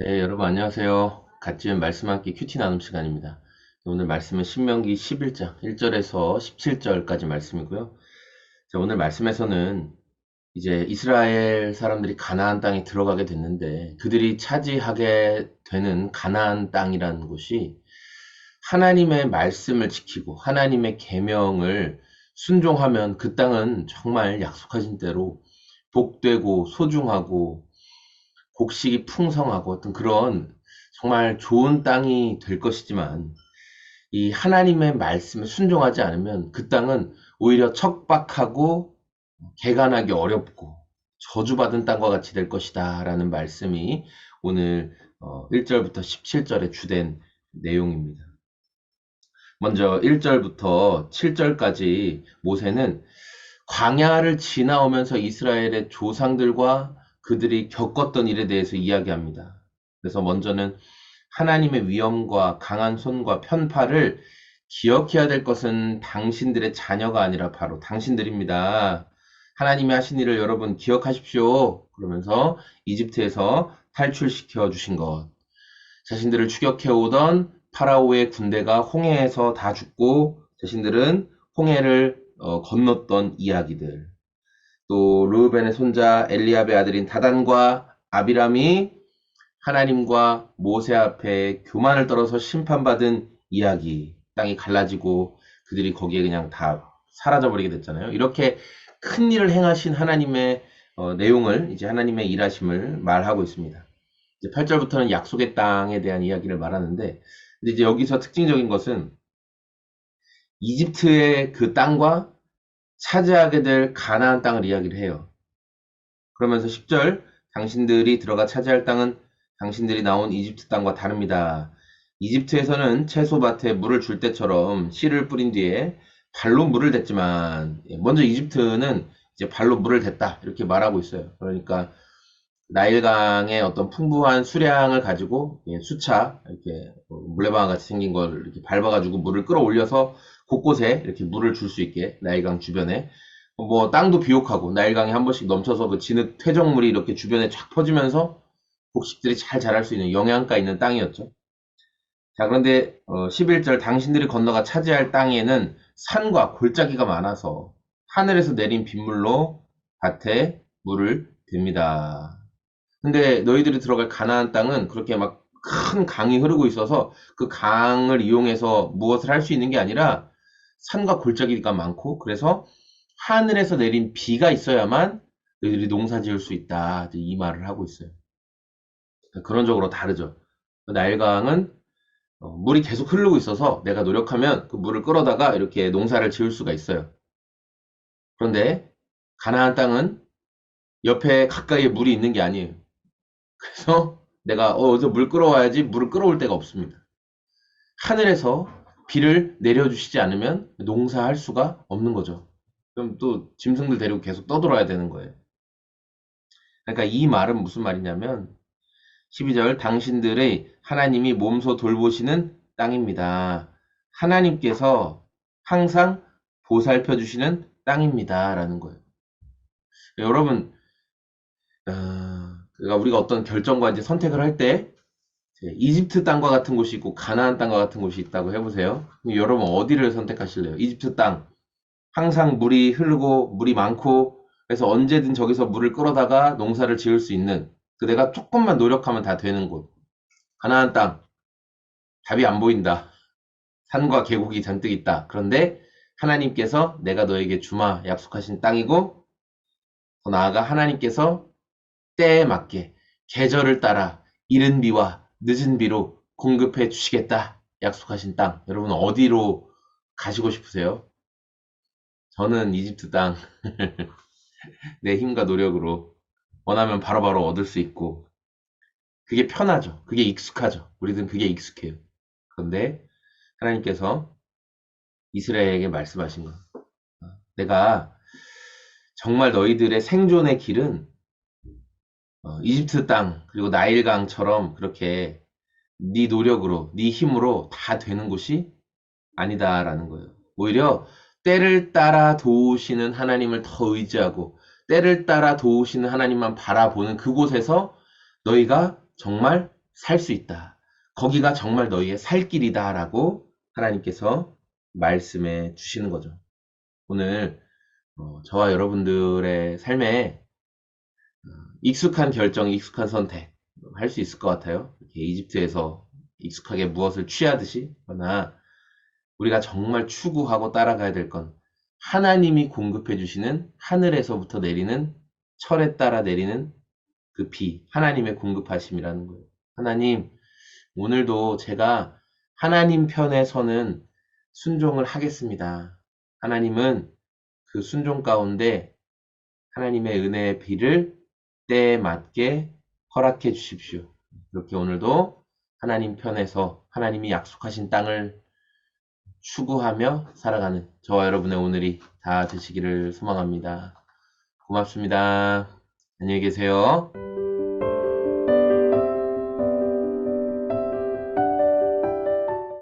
네, 여러분 안녕하세요. 갓 지은 말씀 함께 큐티 나눔 시간입니다. 오늘 말씀은 신명기 11장 1절에서 17절까지 말씀이고요. 자, 오늘 말씀에서는 이제 이스라엘 사람들이 가나안 땅에 들어가게 됐는데 그들이 차지하게 되는 가나안 땅이라는 곳이 하나님의 말씀을 지키고 하나님의 계명을 순종하면 그 땅은 정말 약속하신 대로 복되고 소중하고 곡식이 풍성하고 어떤 그런 정말 좋은 땅이 될 것이지만 이 하나님의 말씀에 순종하지 않으면 그 땅은 오히려 척박하고 개간하기 어렵고 저주받은 땅과 같이 될 것이다 라는 말씀이 오늘 1절부터 17절의 주된 내용입니다. 먼저 1절부터 7절까지 모세는 광야를 지나오면서 이스라엘의 조상들과 그들이 겪었던 일에 대해서 이야기합니다. 그래서 먼저는 하나님의 위엄과 강한 손과 편파를 기억해야 될 것은 당신들의 자녀가 아니라 바로 당신들입니다. 하나님이 하신 일을 여러분 기억하십시오. 그러면서 이집트에서 탈출시켜 주신 것. 자신들을 추격해 오던 파라오의 군대가 홍해에서 다 죽고 자신들은 홍해를 건넜던 이야기들. 또 르우벤의 손자 엘리압의 아들인 다단과 아비람이 하나님과 모세 앞에 교만을 떨어서 심판받은 이야기. 땅이 갈라지고 그들이 거기에 그냥 다 사라져버리게 됐잖아요. 이렇게 큰 일을 행하신 하나님의 내용을 이제 하나님의 일하심을 말하고 있습니다. 이제 8절부터는 약속의 땅에 대한 이야기를 말하는데 근데 이제 여기서 특징적인 것은 이집트의 그 땅과 차지하게 될 가나안 땅을 이야기를 해요. 그러면서 10절 당신들이 들어가 차지할 땅은 당신들이 나온 이집트 땅과 다릅니다. 이집트에서는 채소밭에 물을 줄 때처럼 씨를 뿌린 뒤에 발로 물을 댔지만 먼저 이집트는 이제 발로 물을 댔다 이렇게 말하고 있어요. 그러니까 나일강의 어떤 풍부한 수량을 가지고 수차 이렇게 물레방아 같이 생긴 걸 이렇게 밟아가지고 물을 끌어올려서 곳곳에 이렇게 물을 줄 수 있게 나일강 주변에 뭐 땅도 비옥하고 나일강이 한 번씩 넘쳐서 그 진흙 퇴적물이 이렇게 주변에 쫙 퍼지면서 곡식들이 잘 자랄 수 있는 영양가 있는 땅이었죠. 자, 그런데 11절 당신들이 건너가 차지할 땅에는 산과 골짜기가 많아서 하늘에서 내린 빗물로 밭에 물을 댑니다. 근데 너희들이 들어갈 가나안 땅은 그렇게 막 큰 강이 흐르고 있어서 그 강을 이용해서 무엇을 할 수 있는 게 아니라 산과 골짜기가 많고 그래서 하늘에서 내린 비가 있어야만 너희들이 농사 지을 수 있다. 이 말을 하고 있어요. 그런적으로 다르죠. 나일강은 물이 계속 흐르고 있어서 내가 노력하면 그 물을 끌어다가 이렇게 농사를 지을 수가 있어요. 그런데 가나안 땅은 옆에 가까이에 물이 있는 게 아니에요. 그래서 내가 어디서 물 끌어와야지 물을 끌어올 데가 없습니다. 하늘에서 비를 내려주시지 않으면 농사할 수가 없는 거죠. 그럼 또 짐승들 데리고 계속 떠돌아야 되는 거예요. 그러니까 이 말은 무슨 말이냐면 12절 당신들의 하나님이 몸소 돌보시는 땅입니다. 하나님께서 항상 보살펴 주시는 땅입니다. 라는 거예요. 여러분, 그러니까 우리가 어떤 결정과 이제 선택을 할 때 이집트 땅과 같은 곳이 있고 가나안 땅과 같은 곳이 있다고 해보세요. 그럼 여러분 어디를 선택하실래요? 이집트 땅. 항상 물이 흐르고 물이 많고 그래서 언제든 저기서 물을 끌어다가 농사를 지을 수 있는 그 내가 조금만 노력하면 다 되는 곳. 가나안 땅. 답이 안 보인다. 산과 계곡이 잔뜩 있다. 그런데 하나님께서 내가 너에게 주마 약속하신 땅이고 더 나아가 하나님께서 때에 맞게 계절을 따라 이른 비와 늦은 비로 공급해 주시겠다. 약속하신 땅. 여러분 어디로 가시고 싶으세요? 저는 이집트 땅. 내 힘과 노력으로 원하면 바로바로 얻을 수 있고 그게 편하죠. 그게 익숙하죠. 우리들은 그게 익숙해요. 그런데 하나님께서 이스라엘에게 말씀하신 거. 내가 정말 너희들의 생존의 길은 이집트 땅 그리고 나일강처럼 그렇게 네 노력으로 네 힘으로 다 되는 곳이 아니다라는 거예요. 오히려 때를 따라 도우시는 하나님을 더 의지하고 때를 따라 도우시는 하나님만 바라보는 그곳에서 너희가 정말 살 수 있다. 거기가 정말 너희의 살 길이다 라고 하나님께서 말씀해 주시는 거죠. 오늘 저와 여러분들의 삶에 익숙한 결정, 익숙한 선택 할 수 있을 것 같아요. 이렇게 이집트에서 익숙하게 무엇을 취하듯이. 그러나 우리가 정말 추구하고 따라가야 될 건 하나님이 공급해 주시는 하늘에서부터 내리는 철에 따라 내리는 그 비, 하나님의 공급하심이라는 거예요. 하나님, 오늘도 제가 하나님 편에 서는 순종을 하겠습니다. 하나님은 그 순종 가운데 하나님의 은혜의 비를 때에 맞게 허락해 주십시오. 이렇게 오늘도 하나님 편에서 하나님이 약속하신 땅을 추구하며 살아가는 저와 여러분의 오늘이 다 되시기를 소망합니다. 고맙습니다. 안녕히 계세요.